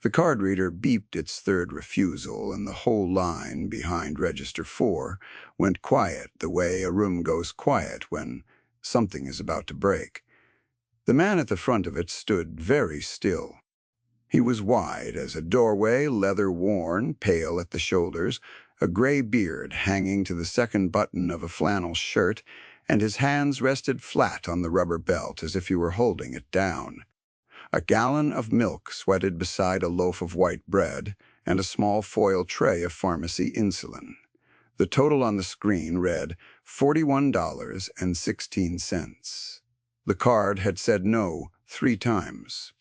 The card reader beeped its third refusal, and the whole line behind Register 4 went quiet the way a room goes quiet when something is about to break. The man at the front of it stood very still. He was wide as a doorway, leather-worn, pale at the shoulders, a gray beard hanging to the second button of a flannel shirt, and his hands rested flat on the rubber belt as if he were holding it down. A gallon of milk sweated beside a loaf of white bread and a small foil tray of pharmacy insulin. The total on the screen read $41.16. The card had said no 3 times.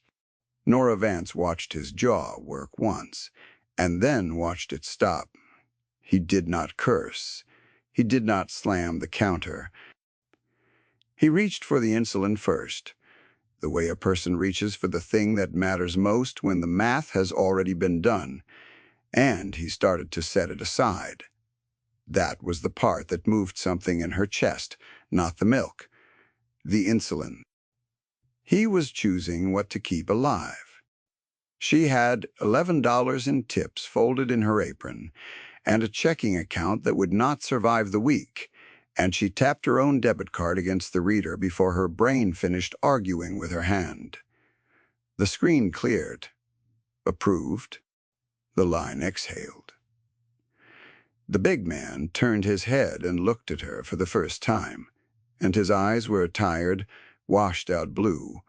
Nora Vance watched his jaw work once, and then watched it stop. He did not curse. He did not slam the counter. He reached for the insulin first, the way a person reaches for the thing that matters most when the math has already been done, and he started to set it aside. That was the part that moved something in her chest, not the milk, the insulin. He was choosing what to keep alive. She had $11 in tips folded in her apron and a checking account that would not survive the week, and she tapped her own debit card against the reader before her brain finished arguing with her hand. The screen cleared. Approved. The line exhaled. The big man turned his head and looked at her for the first time, and his eyes were a tired, washed-out blue,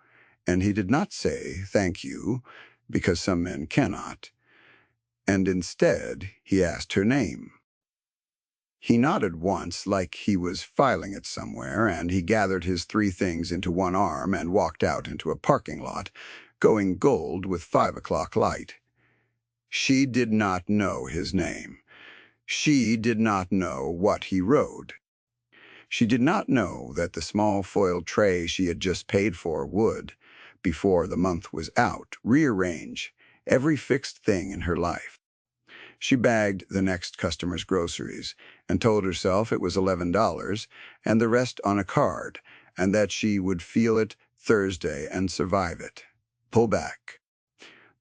and he did not say thank you, because some men cannot, and instead he asked her name. He nodded once like he was filing it somewhere, and he gathered his 3 things into one arm and walked out into a parking lot, going gold with 5 o'clock light. She did not know his name. She did not know what he rode. She did not know that the small foil tray she had just paid for would, before the month was out, rearrange every fixed thing in her life. She bagged the next customer's groceries and told herself it was $11 and the rest on a card, and that she would feel it Thursday and survive it. Pull back.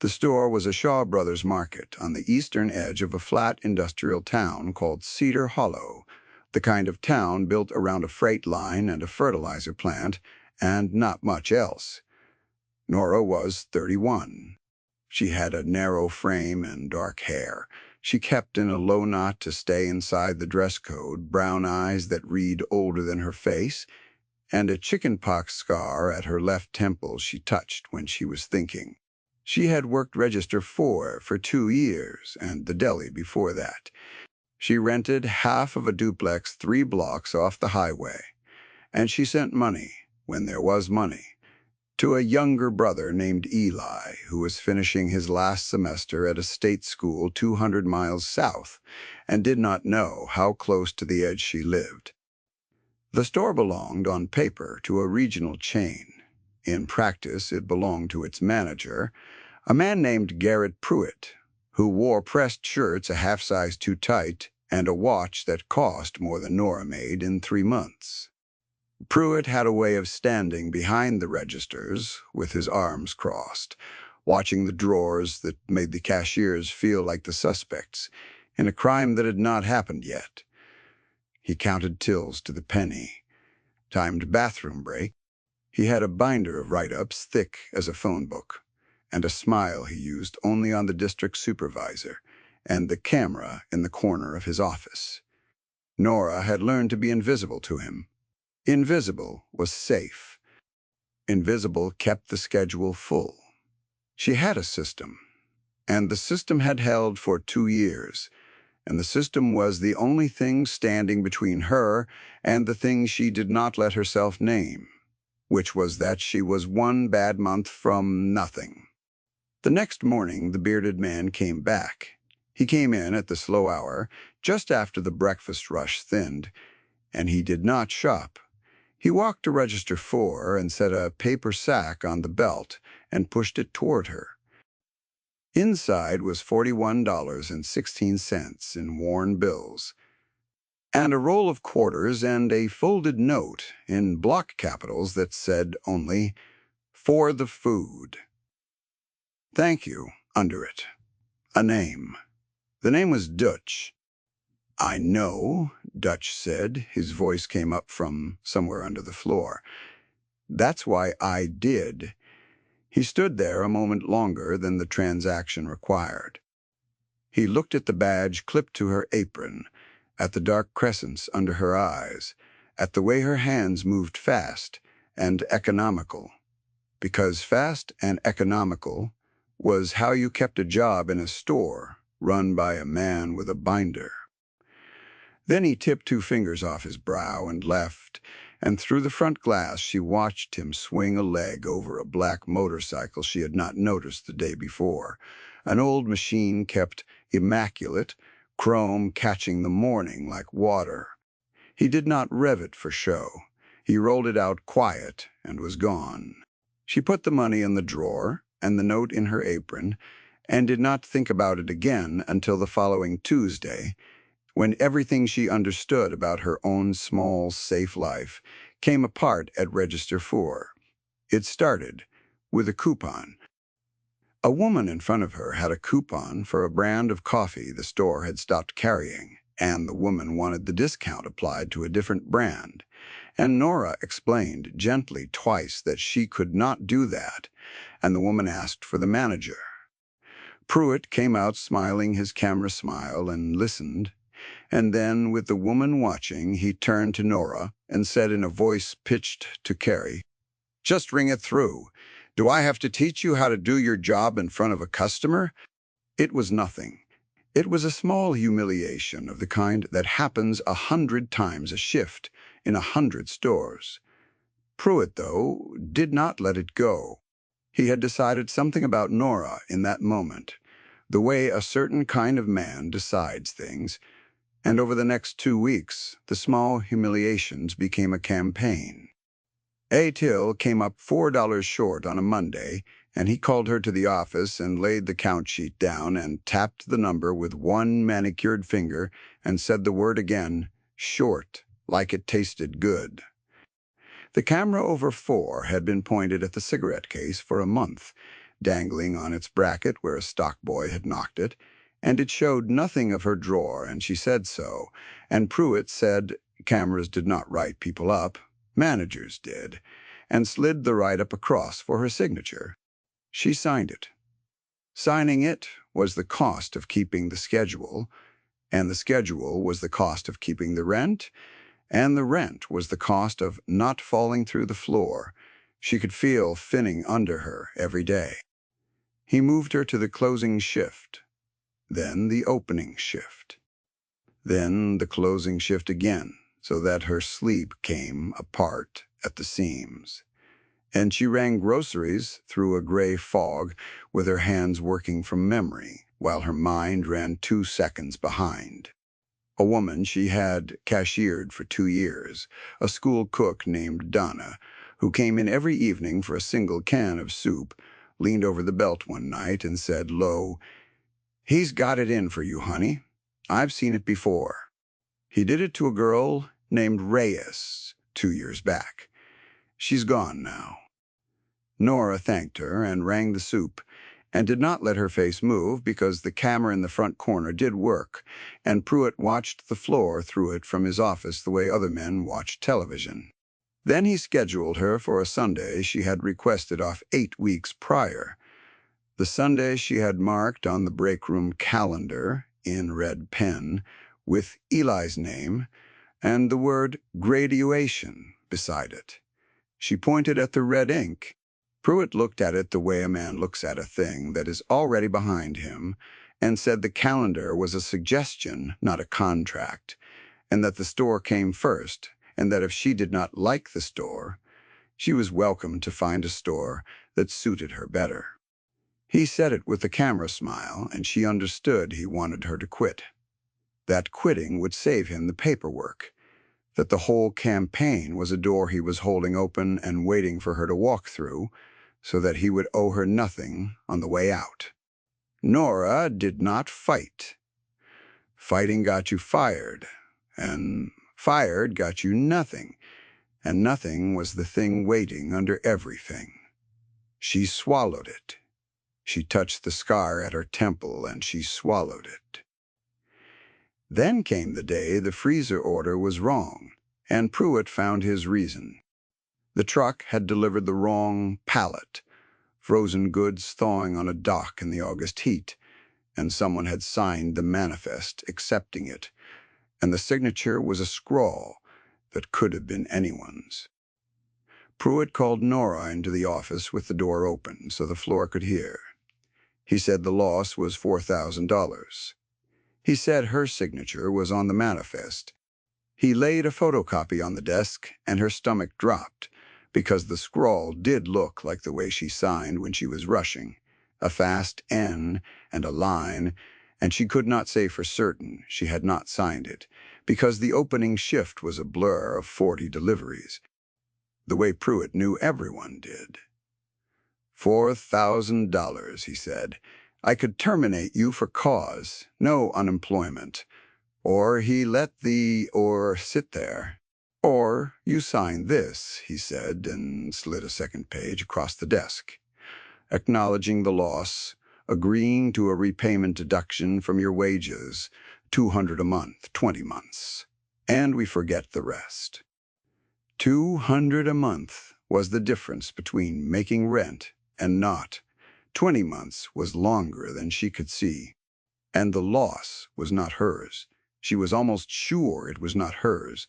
The store was a Shaw Brothers market on the eastern edge of a flat industrial town called Cedar Hollow, the kind of town built around a freight line and a fertilizer plant, and not much else. Nora was 31. She had a narrow frame and dark hair. She kept in a low knot to stay inside the dress code, brown eyes that read older than her face, and a chickenpox scar at her left temple she touched when she was thinking. She had worked Register 4 for 2 years, and the deli before that. She rented half of a duplex 3 blocks off the highway, and she sent money, when there was money, to a younger brother named Eli, who was finishing his last semester at a state school 200 miles south, and did not know how close to the edge she lived. The store belonged, on paper, to a regional chain. In practice, it belonged to its manager, a man named Garrett Pruitt, who wore pressed shirts a half-size too tight and a watch that cost more than Nora made in 3 months. Pruitt had a way of standing behind the registers with his arms crossed, watching the drawers that made the cashiers feel like the suspects in a crime that had not happened yet. He counted tills to the penny, timed bathroom break. He had a binder of write-ups thick as a phone book, and a smile he used only on the district supervisor, and the camera in the corner of his office. Nora had learned to be invisible to him. Invisible was safe. Invisible kept the schedule full. She had a system, and the system had held for 2 years, and the system was the only thing standing between her and the thing she did not let herself name, which was that she was 1 bad month from nothing. The next morning, the bearded man came back. He came in at the slow hour, just after the breakfast rush thinned, and he did not shop. He walked to Register 4 and set a paper sack on the belt and pushed it toward her. Inside was $41.16 in worn bills, and a roll of quarters and a folded note in block capitals that said only, "For the food." "Thank you," under it. A name. The name was Dutch. "I know," Dutch said. His voice came up from somewhere under the floor. "That's why I did." He stood there a moment longer than the transaction required. He looked at the badge clipped to her apron, at the dark crescents under her eyes, at the way her hands moved fast and economical. Because fast and economical was how you kept a job in a store run by a man with a binder. Then he tipped 2 fingers off his brow and left, and through the front glass she watched him swing a leg over a black motorcycle she had not noticed the day before, an old machine kept immaculate, chrome catching the morning like water. He did not rev it for show. He rolled it out quiet and was gone. She put the money in the drawer and the note in her apron, and did not think about it again until the following Tuesday, when everything she understood about her own small, safe life came apart at Register 4. It started with a coupon. A woman in front of her had a coupon for a brand of coffee the store had stopped carrying, and the woman wanted the discount applied to a different brand. And Nora explained gently twice that she could not do that, and the woman asked for the manager. Pruitt came out smiling his camera smile and listened, and then, with the woman watching, he turned to Nora and said in a voice pitched to Carrie, "Just ring it through. Do I have to teach you how to do your job in front of a customer?" It was nothing. It was a small humiliation of the kind that happens 100 times a shift in 100 stores. Pruitt, though, did not let it go. He had decided something about Nora in that moment, the way a certain kind of man decides things, and over the next 2 weeks, the small humiliations became a campaign. A. Till came up $4 short on a Monday, and he called her to the office and laid the count sheet down and tapped the number with one manicured finger and said the word again, short, like it tasted good. The camera over 4 had been pointed at the cigarette case for a month, dangling on its bracket where a stock boy had knocked it, and it showed nothing of her drawer, and she said so, and Pruitt said cameras did not write people up, managers did, and slid the write-up across for her signature. She signed it. Signing it was the cost of keeping the schedule, and the schedule was the cost of keeping the rent, and the rent was the cost of not falling through the floor she could feel thinning under her every day. He moved her to the closing shift, then the opening shift, then the closing shift again, so that her sleep came apart at the seams. And she rang groceries through a gray fog with her hands working from memory, while her mind ran 2 seconds behind. A woman she had cashiered for 2 years, a school cook named Donna, who came in every evening for a single can of soup, leaned over the belt one night and said low, "He's got it in for you, honey. I've seen it before." He did it to a girl named Reyes 2 years back. She's gone now. Nora thanked her and rang the soup, and did not let her face move because the camera in the front corner did work, and Pruitt watched the floor through it from his office the way other men watched television. Then he scheduled her for a Sunday she had requested off 8 weeks prior, the Sunday she had marked on the break room calendar in red pen with Eli's name and the word graduation beside it. She pointed at the red ink. Pruitt looked at it the way a man looks at a thing that is already behind him, and said the calendar was a suggestion, not a contract, and that the store came first, and that if she did not like the store, she was welcome to find a store that suited her better. He said it with a camera smile, and she understood he wanted her to quit. That quitting would save him the paperwork, that the whole campaign was a door he was holding open and waiting for her to walk through, so that he would owe her nothing on the way out. Nora did not fight. Fighting got you fired, and fired got you nothing, and nothing was the thing waiting under everything. She swallowed it. She touched the scar at her temple and she swallowed it. Then came the day the freezer order was wrong, and Pruitt found his reason. The truck had delivered the wrong pallet, frozen goods thawing on a dock in the August heat, and someone had signed the manifest accepting it, and the signature was a scrawl that could have been anyone's. Pruitt called Nora into the office with the door open so the floor could hear. He said the loss was $4,000. He said her signature was on the manifest. He laid a photocopy on the desk, and her stomach dropped, because the scrawl did look like the way she signed when she was rushing, a fast N and a line, and she could not say for certain she had not signed it, because the opening shift was a blur of 40 deliveries, the way Pruitt knew everyone did. $4,000, he said. I could terminate you for cause, no unemployment. Or he let the or sit there. Or you sign this, he said, and slid a second page across the desk, acknowledging the loss, agreeing to a repayment deduction from your wages, $200 a month, 20 months. And we forget the rest. $200 a month was the difference between making rent and not. 20 months was longer than she could see. And the loss was not hers. She was almost sure it was not hers,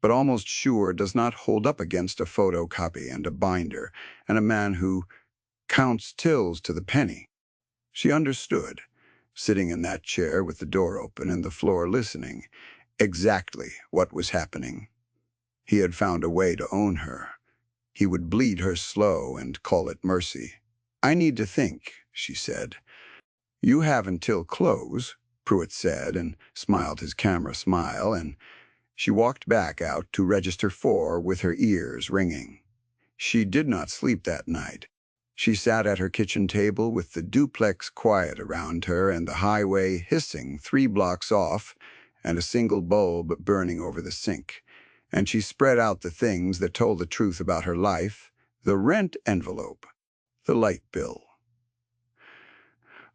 but almost sure does not hold up against a photocopy and a binder and a man who counts tills to the penny. She understood, sitting in that chair with the door open and the floor listening, exactly what was happening. He had found a way to own her. He would bleed her slow and call it mercy. I need to think, she said. You have until close, Pruitt said, and smiled his camera smile, and she walked back out to register 4 with her ears ringing. She did not sleep that night. She sat at her kitchen table with the duplex quiet around her and the highway hissing 3 blocks off and a single bulb burning over the sink. And she spread out the things that told the truth about her life, the rent envelope, the light bill.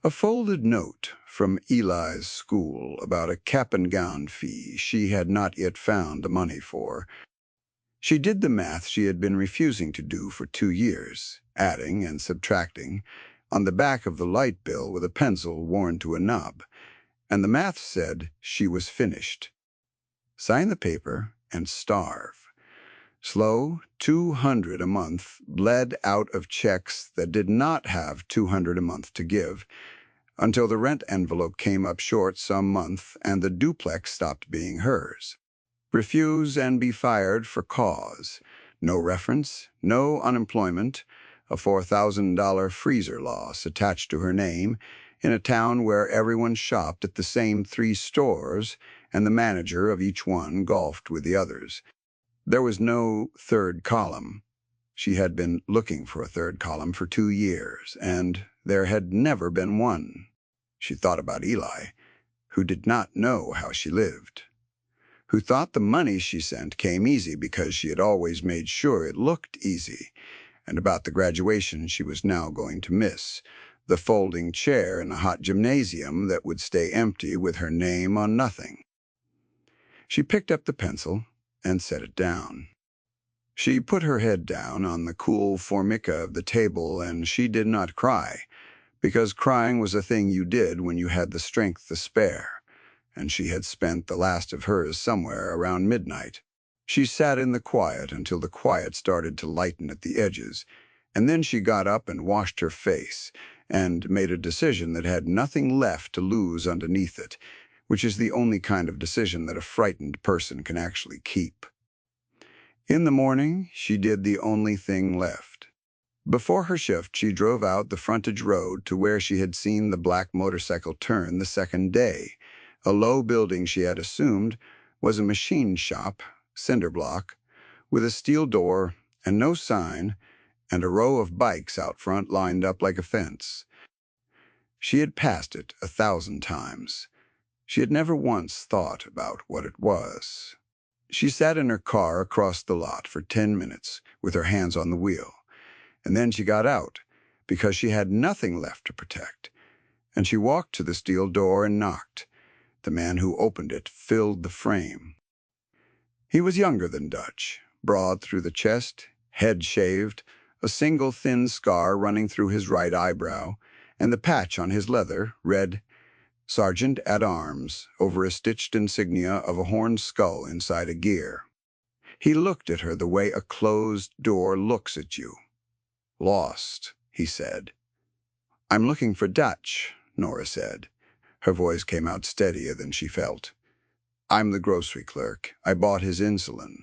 A folded note from Eli's school about a cap and gown fee she had not yet found the money for. She did the math she had been refusing to do for 2 years, adding and subtracting, on the back of the light bill with a pencil worn to a knob, and the math said she was finished. Sign the paper and starve. Slow, $200 a month bled out of checks that did not have $200 a month to give, until the rent envelope came up short some month and the duplex stopped being hers. Refuse and be fired for cause. No reference, no unemployment, a $4,000 freezer loss attached to her name in a town where everyone shopped at the same 3 stores and the manager of each one golfed with the others. There was no third column. She had been looking for a third column for 2 years, and there had never been one. She thought about Eli, who did not know how she lived, who thought the money she sent came easy because she had always made sure it looked easy, and about the graduation she was now going to miss, the folding chair in a hot gymnasium that would stay empty with her name on nothing. She picked up the pencil and set it down. She put her head down on the cool formica of the table, and she did not cry, because crying was a thing you did when you had the strength to spare, and she had spent the last of hers somewhere around midnight. She sat in the quiet until the quiet started to lighten at the edges, and then she got up and washed her face, and made a decision that had nothing left to lose underneath it, which is the only kind of decision that a frightened person can actually keep. In the morning, she did the only thing left. Before her shift, she drove out the frontage road to where she had seen the black motorcycle turn the second day, a low building she had assumed was a machine shop, cinder block, with a steel door and no sign, and a row of bikes out front lined up like a fence. She had passed it 1,000 times. She had never once thought about what it was. She sat in her car across the lot for 10 minutes with her hands on the wheel, and then she got out, because she had nothing left to protect, and she walked to the steel door and knocked. The man who opened it filled the frame. He was younger than Dutch, broad through the chest, head shaved, a single thin scar running through his right eyebrow, and the patch on his leather read Sergeant at Arms over a stitched insignia of a horned skull inside a gear. He looked at her the way a closed door looks at you. Lost, he said. I'm looking for Dutch, Nora said. Her voice came out steadier than she felt. I'm the grocery clerk. I bought his insulin.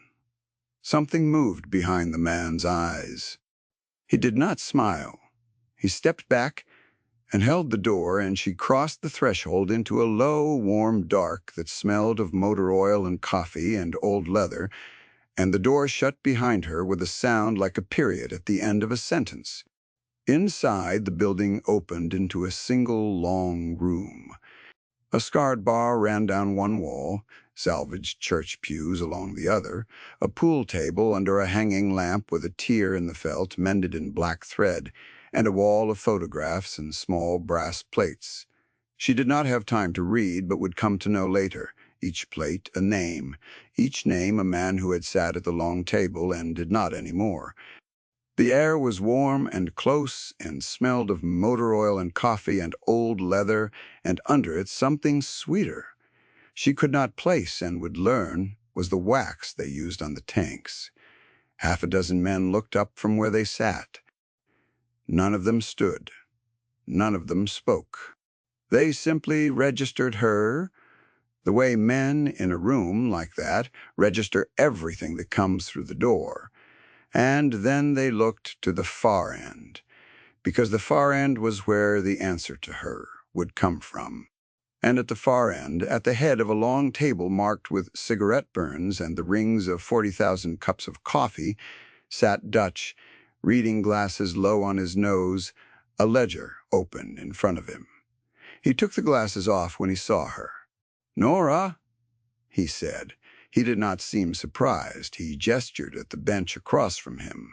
Something moved behind the man's eyes. He did not smile. He stepped back and held the door, and she crossed the threshold into a low, warm dark that smelled of motor oil and coffee and old leather, and the door shut behind her with a sound like a period at the end of a sentence. Inside, the building opened into a single long room. A scarred bar ran down one wall, salvaged church pews along the other, a pool table under a hanging lamp with a tear in the felt mended in black thread, and a wall of photographs and small brass plates. She did not have time to read, but would come to know later. Each plate a name, each name a man who had sat at the long table and did not anymore. The air was warm and close and smelled of motor oil and coffee and old leather, and under it something sweeter. She could not place and would learn was the wax they used on the tanks. Half a dozen men looked up from where they sat. None of them stood. None of them spoke. They simply registered her, the way men in a room like that register everything that comes through the door. And then they looked to the far end, because the far end was where the answer to her would come from. And at the far end, at the head of a long table marked with cigarette burns and the rings of 40,000 cups of coffee, sat Dutch, reading glasses low on his nose, a ledger open in front of him. He took the glasses off when he saw her. "Nora," he said. He did not seem surprised. He gestured at the bench across from him.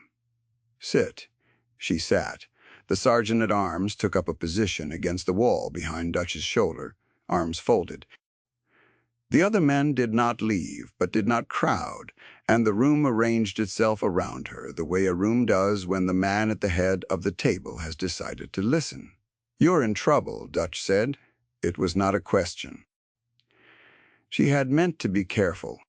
"Sit." She sat. The sergeant-at-arms took up a position against the wall behind Dutch's shoulder, arms folded. The other men did not leave, but did not crowd, and the room arranged itself around her the way a room does when the man at the head of the table has decided to listen. "You're in trouble," Dutch said. It was not a question. She had meant to be careful.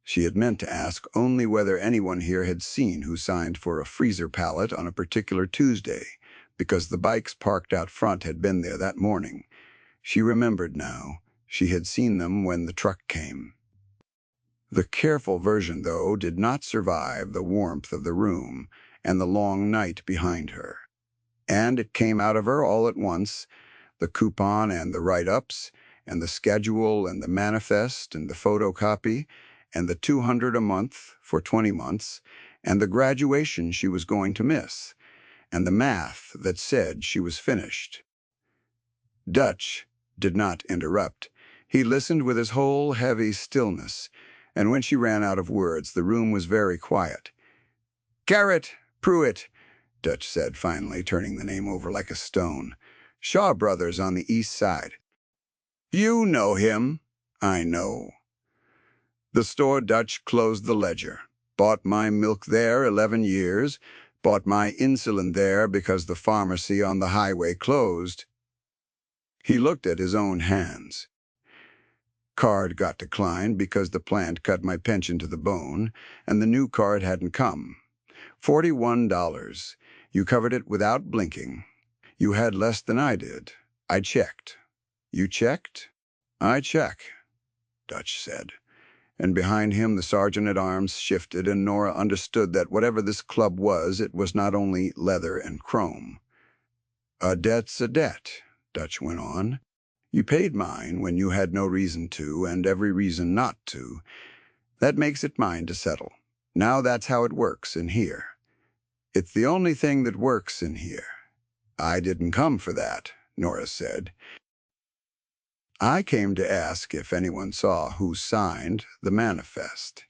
She had meant to ask only whether anyone here had seen who signed for a freezer pallet on a particular Tuesday, because the bikes parked out front had been there that morning. She remembered now. She had seen them when the truck came. The careful version, though, did not survive the warmth of the room and the long night behind her. And it came out of her all at once, the coupon and the write-ups, and the schedule and the manifest and the photocopy, and the $200 a month for 20 months, and the graduation she was going to miss, and the math that said she was finished. Dutch did not interrupt. He listened with his whole heavy stillness, and when she ran out of words, the room was very quiet. "Garrett Pruitt," Dutch said finally, turning the name over like a stone. "Shaw Brothers on the East Side." "You know him." "I know." The store Dutch closed the ledger. "Bought my milk there 11 years. Bought my insulin there because the pharmacy on the highway closed." He looked at his own hands. "Card got declined because the plant cut my pension to the bone, and the new card hadn't come. $41. You covered it without blinking. You had less than I did. I checked." "You checked?" "I check," Dutch said. And behind him the sergeant-at-arms shifted, and Nora understood that whatever this club was, it was not only leather and chrome. "A debt's a debt," Dutch went on. "You paid mine when you had no reason to, and every reason not to. That makes it mine to settle. Now that's how it works in here. It's the only thing that works in here." "I didn't come for that," Nora said. "I came to ask if anyone saw who signed the manifest.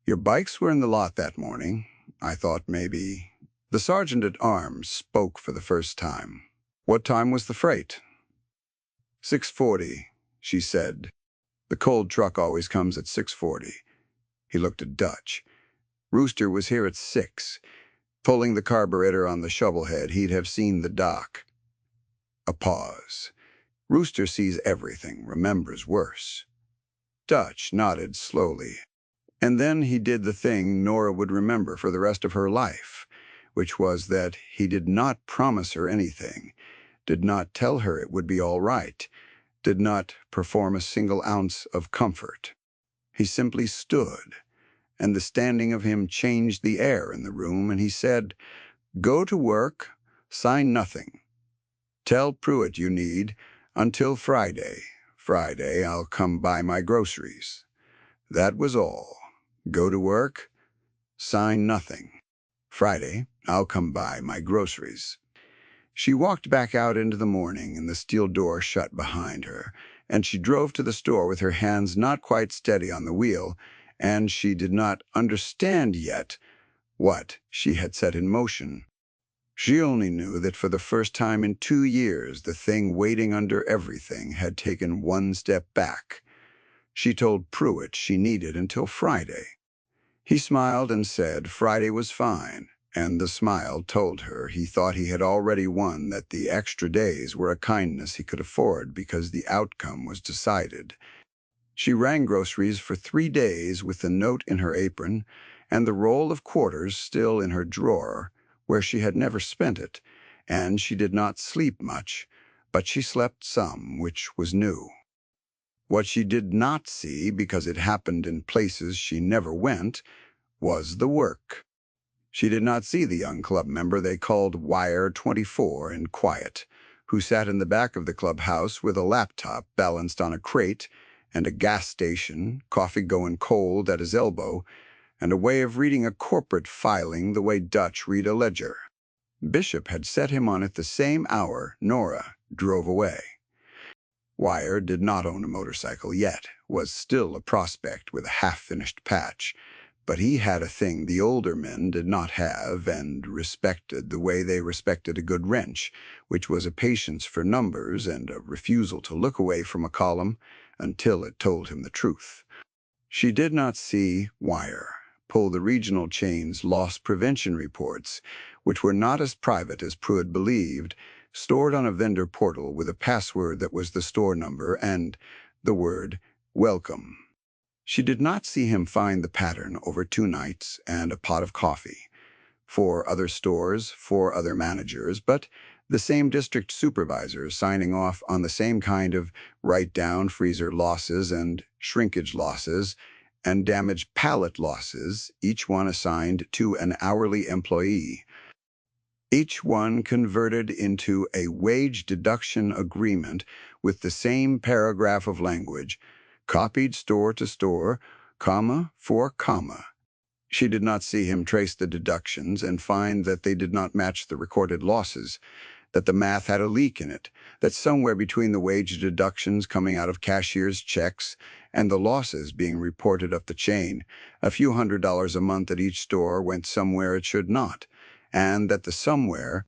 Your bikes were in the lot that morning. I thought maybe..." The sergeant-at-arms spoke for the first time. What time was the freight? 6:40, she said. The cold truck always comes at 6:40. He looked at Dutch. Rooster was here at 6. Pulling the carburetor on the shovelhead, he'd have seen the dock. A pause. Rooster sees everything, remembers worse. Dutch nodded slowly. And then he did the thing Nora would remember for the rest of her life, which was that he did not promise her anything, did not tell her it would be all right, did not perform a single ounce of comfort. He simply stood, and the standing of him changed the air in the room, and he said, "Go to work, sign nothing. Tell Pruitt you need until Friday. Friday I'll come buy my groceries." That was all. Go to work, sign nothing. Friday I'll come buy my groceries. She walked back out into the morning, and the steel door shut behind her, and she drove to the store with her hands not quite steady on the wheel, and she did not understand yet what she had set in motion. She only knew that for the first time in 2 years, the thing waiting under everything had taken one step back. She told Pruitt she needed until Friday. He smiled and said Friday was fine, and the smile told her he thought he had already won, that the extra days were a kindness he could afford because the outcome was decided. She rang groceries for 3 days with the note in her apron and the roll of quarters still in her drawer, where she had never spent it, and she did not sleep much, but she slept some, which was new. What she did not see, because it happened in places she never went, was the work. She did not see the young club member they called Wire 24 in quiet, who sat in the back of the clubhouse with a laptop balanced on a crate and a gas station, coffee going cold at his elbow, and a way of reading a corporate filing the way Dutch read a ledger. Bishop had set him on it the same hour Nora drove away. Wire did not own a motorcycle yet, was still a prospect with a half-finished patch, but he had a thing the older men did not have and respected the way they respected a good wrench, which was a patience for numbers and a refusal to look away from a column until it told him the truth. She did not see Wire pull the regional chain's loss prevention reports, which were not as private as Pruitt believed, stored on a vendor portal with a password that was the store number and the word "welcome." She did not see him find the pattern over 2 nights and a pot of coffee. 4 other stores, 4 other managers, but the same district supervisors signing off on the same kind of write-down freezer losses and shrinkage losses and damaged pallet losses, each one assigned to an hourly employee. Each one converted into a wage deduction agreement with the same paragraph of language, copied store to store, comma for comma. She did not see him trace the deductions and find that they did not match the recorded losses, that the math had a leak in it, that somewhere between the wage deductions coming out of cashier's checks and the losses being reported up the chain, a few $100s a month at each store went somewhere it should not, and that the somewhere,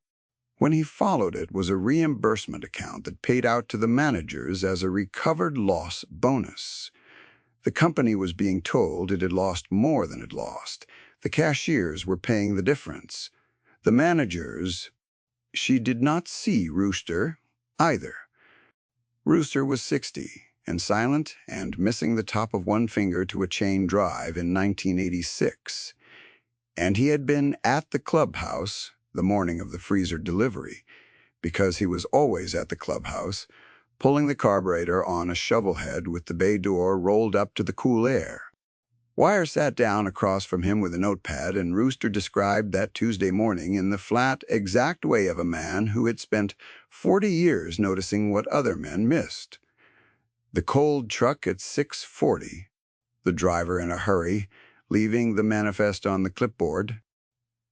when he followed it, was a reimbursement account that paid out to the managers as a recovered loss bonus. The company was being told it had lost more than it lost. The cashiers were paying the difference. The managers... She did not see Rooster either. Rooster was 60 and silent and missing the top of one finger to a chain drive in 1986. And he had been at the clubhouse the morning of the freezer delivery, because he was always at the clubhouse, pulling the carburetor on a shovelhead with the bay door rolled up to the cool air. Wire sat down across from him with a notepad, and Rooster described that Tuesday morning in the flat, exact way of a man who had spent 40 years noticing what other men missed. The cold truck at 6:40, the driver in a hurry, leaving the manifest on the clipboard,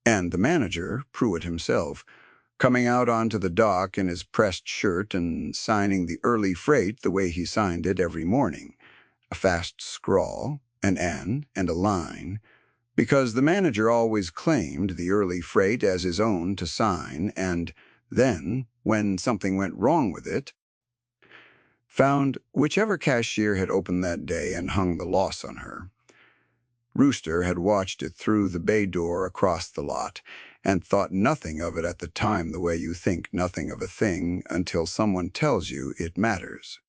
and the manager, Pruitt himself, coming out onto the dock in his pressed shirt and signing the early freight the way he signed it every morning, a fast scrawl, an N and a line, because the manager always claimed the early freight as his own to sign, and then, when something went wrong with it, found whichever cashier had opened that day and hung the loss on her. Rooster had watched it through the bay door across the lot and thought nothing of it at the time the way you think nothing of a thing until someone tells you it matters.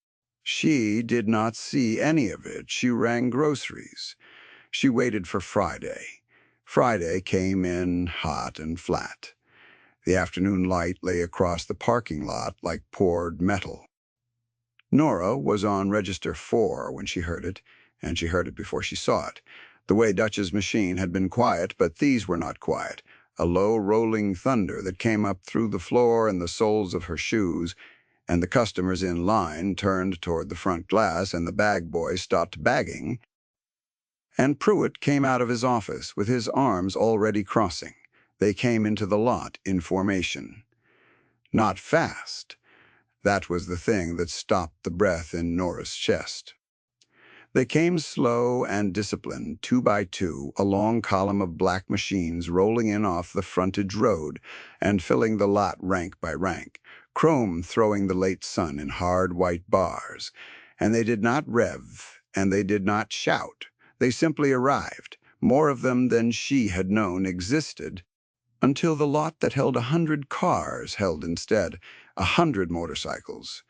She did not see any of it. She rang groceries. She waited for Friday. Friday came in hot and flat. The afternoon light lay across the parking lot like poured metal. Nora was on register 4 when she heard it, and she heard it before she saw it. The way Dutch's machine had been quiet, but these were not quiet. A low rolling thunder that came up through the floor and the soles of her shoes, and the customers in line turned toward the front glass, and the bag boy stopped bagging, and Pruitt came out of his office with his arms already crossing. They came into the lot in formation. Not fast. That was the thing that stopped the breath in Nora's chest. They came slow and disciplined, 2 by 2, a long column of black machines rolling in off the frontage road and filling the lot rank by rank, chrome throwing the late sun in hard white bars. And they did not rev, and they did not shout. They simply arrived, more of them than she had known existed, until the lot that held 100 cars held instead 100 motorcycles,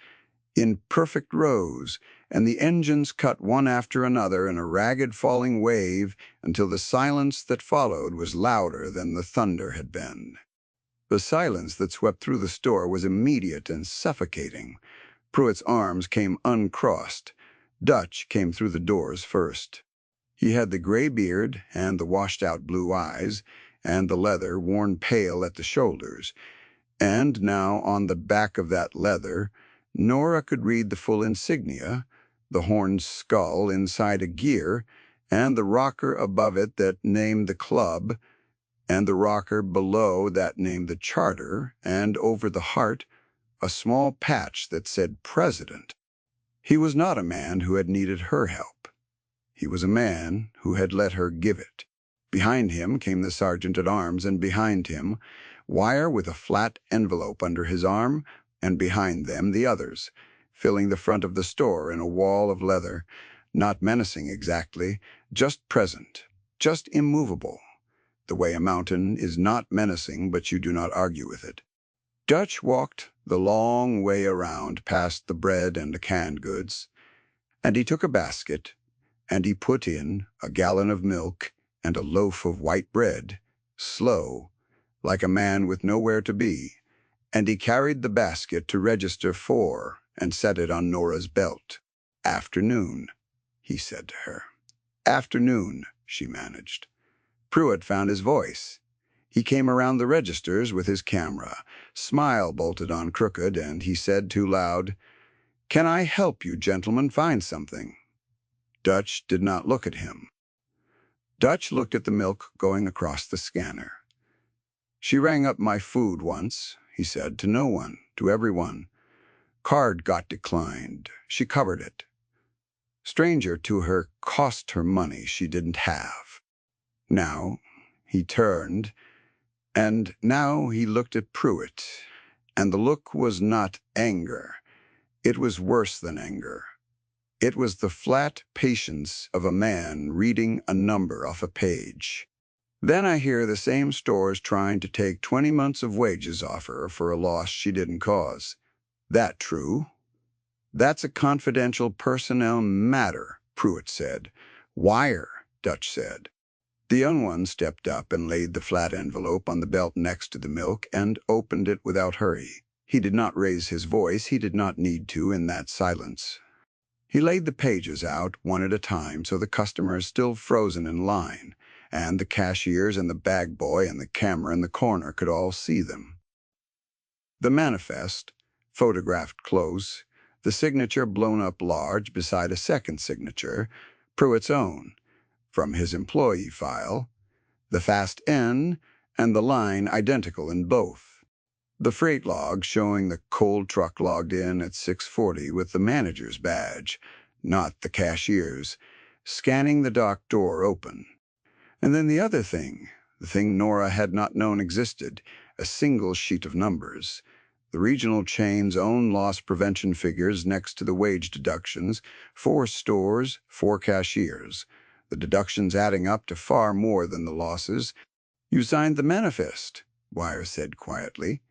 in perfect rows, and the engines cut one after another in a ragged falling wave until the silence that followed was louder than the thunder had been. The silence that swept through the store was immediate and suffocating. Pruitt's arms came uncrossed. Dutch came through the doors first. He had the gray beard and the washed-out blue eyes, and the leather worn pale at the shoulders, and now on the back of that leather Nora could read the full insignia, the horned skull inside a gear, and the rocker above it that named the club, and the rocker below that named the charter, and over the heart a small patch that said President. He was not a man who had needed her help. He was a man who had let her give it. Behind him came the sergeant-at-arms, and behind him, Wire with a flat envelope under his arm, and behind them the others, filling the front of the store in a wall of leather, not menacing exactly, just present, just immovable, the way a mountain is not menacing but you do not argue with it. Dutch walked the long way around past the bread and the canned goods, and he took a basket, and he put in a gallon of milk and a loaf of white bread, slow, like a man with nowhere to be, and he carried the basket to register 4 and set it on Nora's belt. "Afternoon," he said to her. "Afternoon," she managed. Pruitt found his voice. He came around the registers with his camera, smile bolted on crooked, and he said too loud, "Can I help you gentlemen find something?" Dutch did not look at him. Dutch looked at the milk going across the scanner. "She rang up my food once," he said, "to no one, to everyone. Card got declined. She covered it. Stranger to her cost her money she didn't have." Now he turned, and now he looked at Pruitt, and the look was not anger. It was worse than anger. It was the flat patience of a man reading a number off a page. "Then I hear the same store's trying to take 20 months of wages off her for a loss she didn't cause. That true?" "That's a confidential personnel matter," Pruitt said. "Wire," Dutch said. The young one stepped up and laid the flat envelope on the belt next to the milk and opened it without hurry. He did not raise his voice. He did not need to in that silence. He laid the pages out one at a time so the customers still frozen in line, and the cashiers and the bag boy and the camera in the corner could all see them. The manifest, photographed close, the signature blown up large beside a second signature, Pruitt's own, from his employee file, the fast N and the line identical in both. The freight log showing the cold truck logged in at 6:40 with the manager's badge, not the cashier's, scanning the dock door open. And then the thing Nora had not known existed, a single sheet of numbers. The regional chain's own loss prevention figures next to the wage deductions, 4 stores, 4 cashiers. The deductions adding up to far more than the losses. "You signed the manifest," Wire said quietly.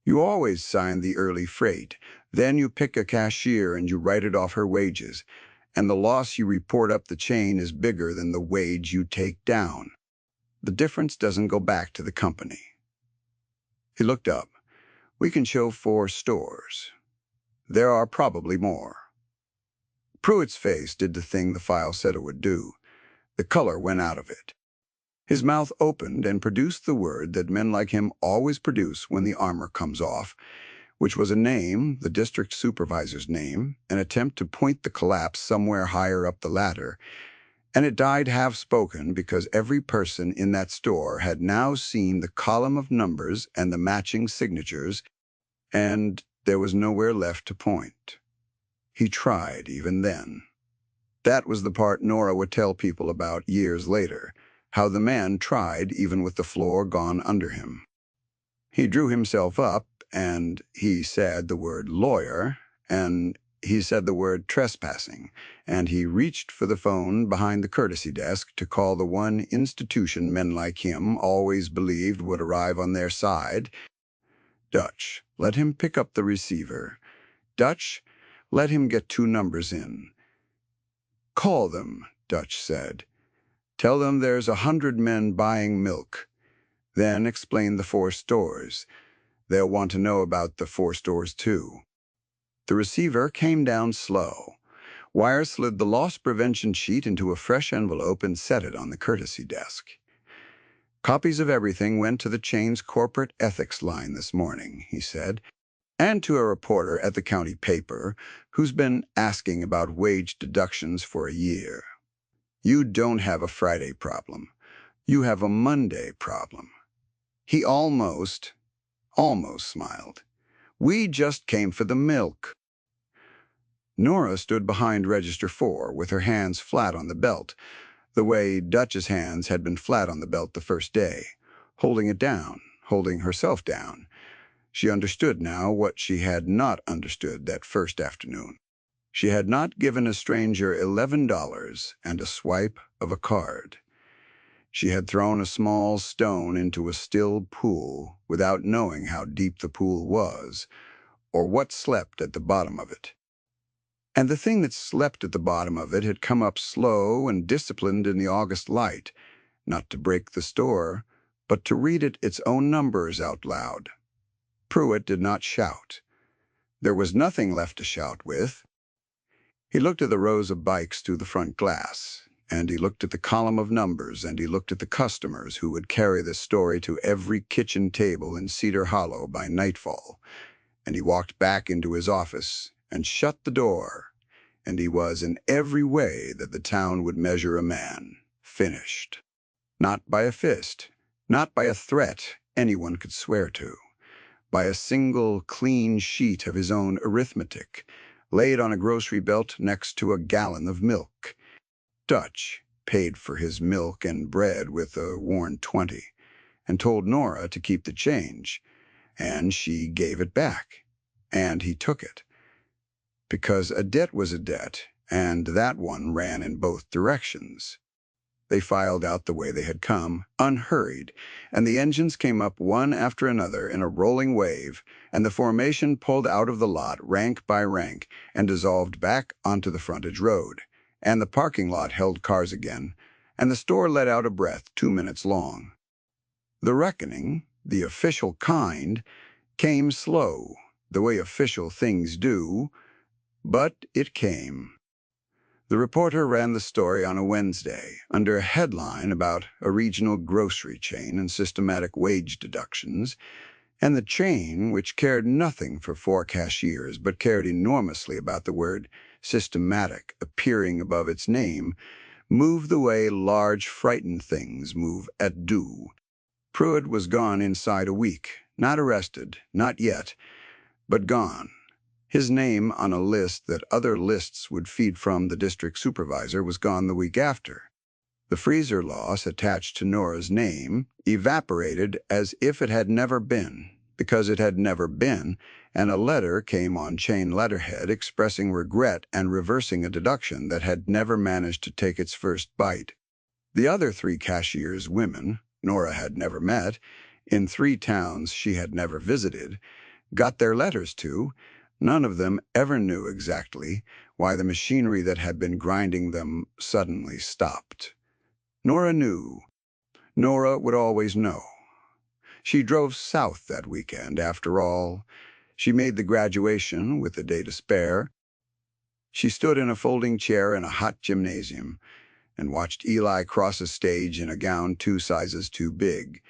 "You always sign the early freight. Then you pick a cashier and you write it off her wages. And the loss you report up the chain is bigger than the wage you take down. The difference doesn't go back to the company." He looked up. "We can show 4 stores. There are probably more." Pruitt's face did the thing the file said it would do. The color went out of it. His mouth opened and produced the word that men like him always produce when the armor comes off, which was a name, the district supervisor's name, an attempt to point the collapse somewhere higher up the ladder, and it died half-spoken because every person in that store had now seen the column of numbers and the matching signatures, and there was nowhere left to point. He tried even then. That was the part Nora would tell people about years later, how the man tried even with the floor gone under him. He drew himself up, and he said the word lawyer, and he said the word trespassing, and he reached for the phone behind the courtesy desk to call the one institution men like him always believed would arrive on their side. "Dutch, let him pick up the receiver. Dutch, let him get 2 numbers in." "Call them," Dutch said. "Tell them there's 100 men buying milk. Then explain the 4 stores. They'll want to know about the 4 stores too." The receiver came down slow. Wire slid the loss prevention sheet into a fresh envelope and set it on the courtesy desk. "Copies of everything went to the chain's corporate ethics line this morning," he said, "and to a reporter at the county paper who's been asking about wage deductions for a year. You don't have a Friday problem. You have a Monday problem." He almost smiled. "We just came for the milk." Nora stood behind Register 4 with her hands flat on the belt, the way Dutch's hands had been flat on the belt the first day, holding it down, holding herself down. She understood now what she had not understood that first afternoon. She had not given a stranger $11 and a swipe of a card. She had thrown a small stone into a still pool without knowing how deep the pool was, or what slept at the bottom of it. And the thing that slept at the bottom of it had come up slow and disciplined in the August light, not to break the store, but to read it its own numbers out loud. Pruitt did not shout. There was nothing left to shout with. He looked at the rows of bikes through the front glass, and he looked at the column of numbers, and he looked at the customers who would carry the story to every kitchen table in Cedar Hollow by nightfall, and he walked back into his office and shut the door, and he was in every way that the town would measure a man, finished. Not by a fist, not by a threat anyone could swear to, by a single clean sheet of his own arithmetic, laid on a grocery belt next to a gallon of milk. Dutch paid for his milk and bread with a worn 20, and told Nora to keep the change, and she gave it back, and he took it. Because a debt was a debt, and that one ran in both directions. They filed out the way they had come, unhurried, and the engines came up one after another in a rolling wave, and the formation pulled out of the lot rank by rank and dissolved back onto the frontage road, and the parking lot held cars again, and the store let out a breath 2 minutes long. The reckoning, the official kind, came slow, the way official things do, but it came. The reporter ran the story on a Wednesday under a headline about a regional grocery chain and systematic wage deductions, and the chain, which cared nothing for 4 cashiers but cared enormously about the word systematic appearing above its name, moved the way large frightened things move at do. Pruitt was gone inside a week, not arrested, not yet, but gone. His name on a list that other lists would feed from the district supervisor was gone the week after. The freezer loss attached to Nora's name evaporated as if it had never been, because it had never been, and a letter came on chain letterhead expressing regret and reversing a deduction that had never managed to take its first bite. The other 3 cashiers' women, Nora had never met, in 3 towns she had never visited, got their letters too. None of them ever knew exactly why the machinery that had been grinding them suddenly stopped. Nora knew. Nora would always know. She drove south that weekend, after all. She made the graduation with a day to spare. She stood in a folding chair in a hot gymnasium and watched Eli cross a stage in a gown 2 sizes too big.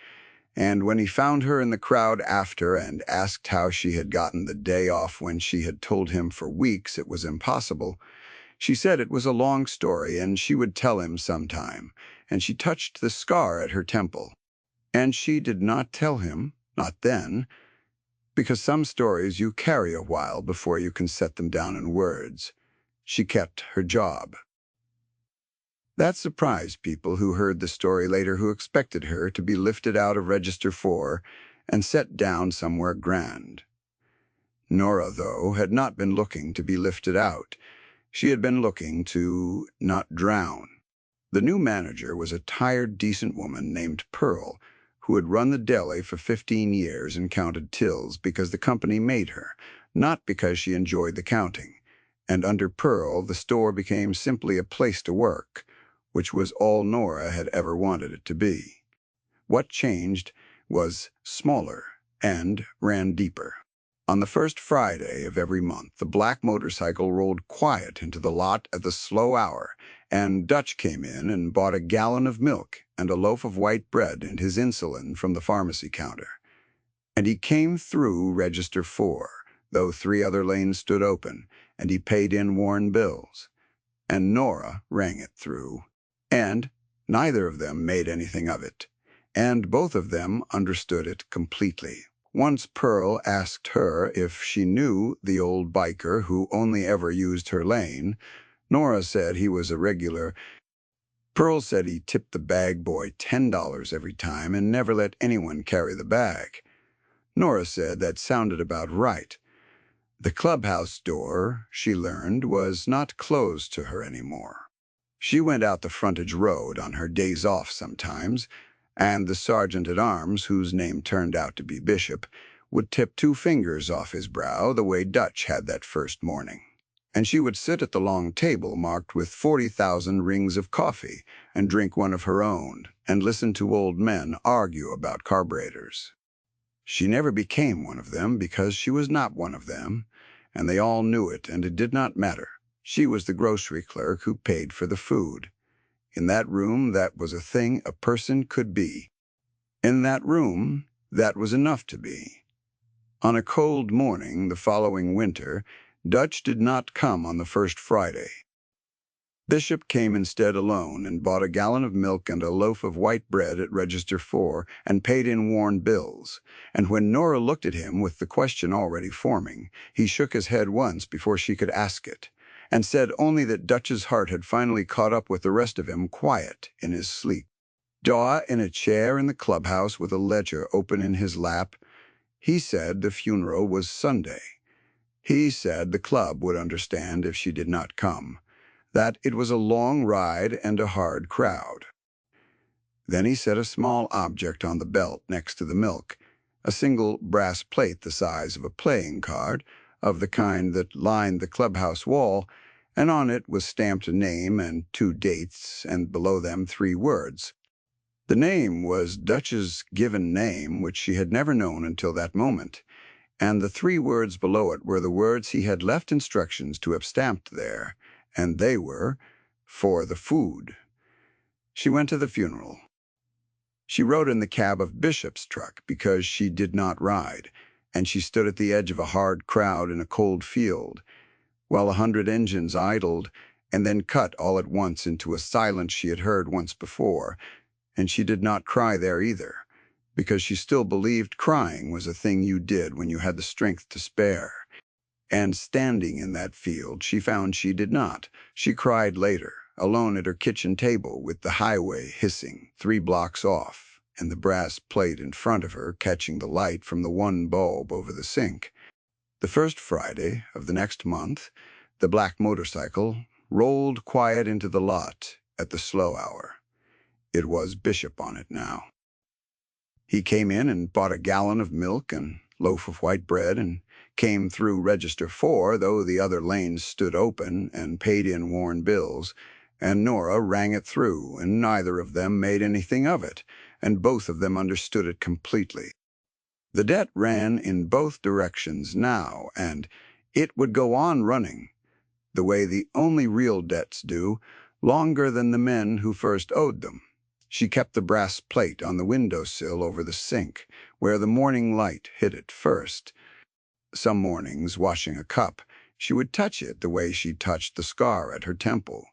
And when he found her in the crowd after and asked how she had gotten the day off when she had told him for weeks it was impossible, she said it was a long story and she would tell him sometime, and she touched the scar at her temple. And she did not tell him, not then, because some stories you carry a while before you can set them down in words. She kept her job. That surprised people who heard the story later, who expected her to be lifted out of Register 4 and set down somewhere grand. Nora, though, had not been looking to be lifted out. She had been looking to not drown. The new manager was a tired, decent woman named Pearl, who had run the deli for 15 years and counted tills because the company made her, not because she enjoyed the counting. And under Pearl, the store became simply a place to work, which was all Nora had ever wanted it to be. What changed was smaller and ran deeper. On the first Friday of every month, the black motorcycle rolled quiet into the lot at the slow hour, and Dutch came in and bought a gallon of milk and a loaf of white bread and his insulin from the pharmacy counter. And he came through Register 4, though 3 other lanes stood open, and he paid in worn bills. And Nora rang it through. And neither of them made anything of it, and both of them understood it completely. Once Pearl asked her if she knew the old biker who only ever used her lane. Nora said he was a regular. Pearl said he tipped the bag boy $10 every time and never let anyone carry the bag. Nora said that sounded about right. The clubhouse door, she learned, was not closed to her anymore. She went out the frontage road on her days off sometimes, and the sergeant-at-arms, whose name turned out to be Bishop, would tip 2 fingers off his brow the way Dutch had that first morning. And she would sit at the long table marked with 40,000 rings of coffee and drink one of her own and listen to old men argue about carburetors. She never became one of them because she was not one of them, and they all knew it, and it did not matter. She was the grocery clerk who paid for the food. In that room, that was a thing a person could be. In that room, that was enough to be. On a cold morning the following winter, Dutch did not come on the first Friday. Bishop came instead alone and bought a gallon of milk and a loaf of white bread at Register 4 and paid in worn bills. And when Nora looked at him with the question already forming, he shook his head once before she could ask it, and said only that Dutch's heart had finally caught up with the rest of him, quiet in his sleep. Daw in a chair in the clubhouse with a ledger open in his lap. He said the funeral was Sunday. He said the club would understand if she did not come, that it was a long ride and a hard crowd. Then he set a small object on the belt next to the milk, a single brass plate the size of a playing card, of the kind that lined the clubhouse wall, and on it was stamped a name and 2 dates, and below them 3 words. The name was Dutch's given name, which she had never known until that moment, and the 3 words below it were the words he had left instructions to have stamped there, and they were, "For the food." She went to the funeral. She rode in the cab of Bishop's truck because she did not ride, and she stood at the edge of a hard crowd in a cold field, while 100 engines idled and then cut all at once into a silence she had heard once before, and she did not cry there either, because she still believed crying was a thing you did when you had the strength to spare. And standing in that field, she found she did not. She cried later, alone at her kitchen table with the highway hissing 3 blocks off and the brass plate in front of her catching the light from the one bulb over the sink. The first Friday of the next month, the black motorcycle rolled quiet into the lot at the slow hour. It was Bishop on it now. He came in and bought a gallon of milk and loaf of white bread and came through Register 4, though the other lanes stood open, and paid in worn bills, and Nora rang it through, and neither of them made anything of it, and both of them understood it completely. The debt ran in both directions now, and it would go on running, the way the only real debts do, longer than the men who first owed them. She kept the brass plate on the windowsill over the sink, where the morning light hit it first. Some mornings, washing a cup, she would touch it the way she touched the scar at her temple,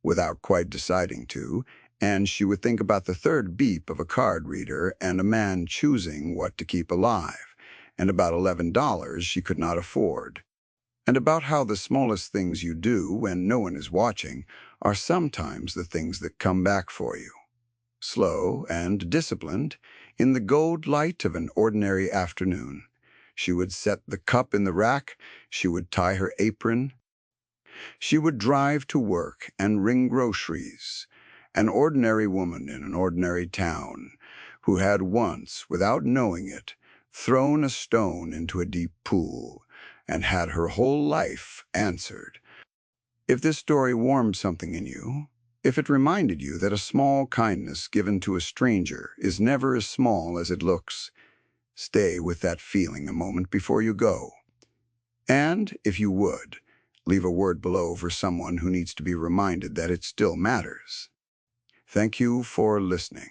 without quite deciding to, and she would think about the third beep of a card reader and a man choosing what to keep alive, and about $11 she could not afford, and about how the smallest things you do when no one is watching are sometimes the things that come back for you. Slow and disciplined, in the gold light of an ordinary afternoon, she would set the cup in the rack, she would tie her apron, she would drive to work and ring groceries, an ordinary woman in an ordinary town who had once, without knowing it, thrown a stone into a deep pool and had her whole life answered. If this story warmed something in you, if it reminded you that a small kindness given to a stranger is never as small as it looks, stay with that feeling a moment before you go. And, if you would, leave a word below for someone who needs to be reminded that it still matters. Thank you for listening.